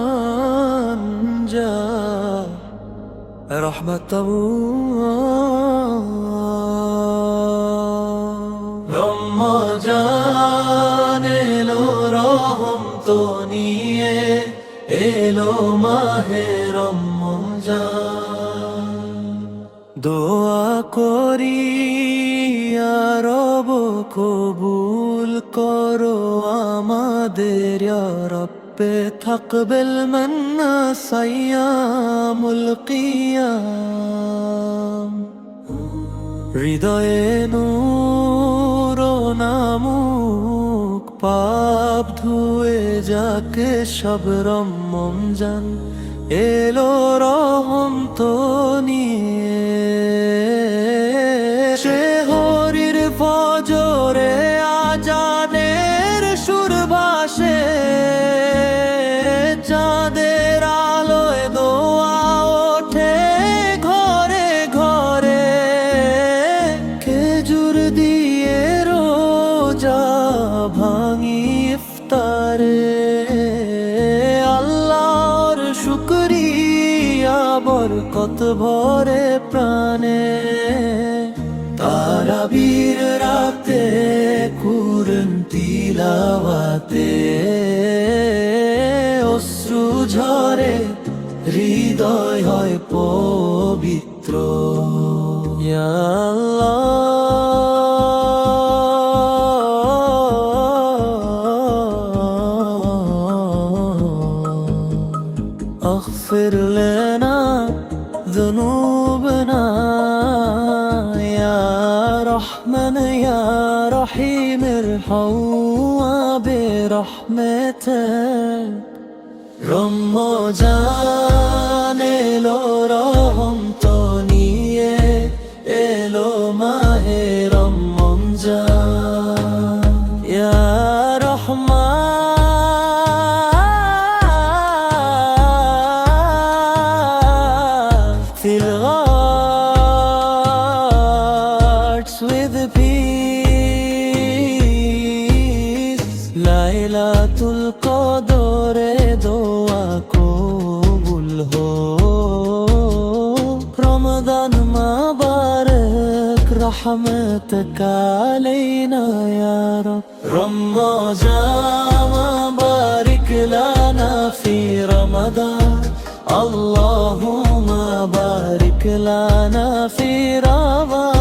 رمضان جاء رحمة রমজান এলো রহমত নিয়ে এলো মাহে রমজান দোয়া করি ইয়া রব কবুল করো আমাদের ইয়া রব্বে তাকবিল মান্না সাইয়ামুল কিয়াম হৃদয়ে নূর নামুক পাপ ধুয়ে যাকে সব রমজান এলো রহমত নিয়ে শহরের ফজরে আজানের সুর ভাসে চাঁদের আলোয় দোয়া ওঠে ঘরে ঘরে খেজুর দিয়ে রোজা ভাঙি ইফতারে আল্লাহর শুকরিয়া বরকত ভরে প্রাণে তারাবির রাতে কুরআন তিলাওয়াতে অশ্রু ঝরে হৃদয় হয় পবিত্র ইয়া আল্লাহ اغفر لنا ذنوبنا يا رحمن يا رحيم ارحمنا برحمتك রমজান এলো রহমত নিয়ে এলো মাহে রমজান ইয়া Rahman fill hearts with peace লাইলাতুল কদরে দোয়া কবুল হো রমজান মুবারক রহমতক আলাইনা ইয়া রব রমজান মুবারক লানা ফি রমাদান اللهم بارك لنا في رمضان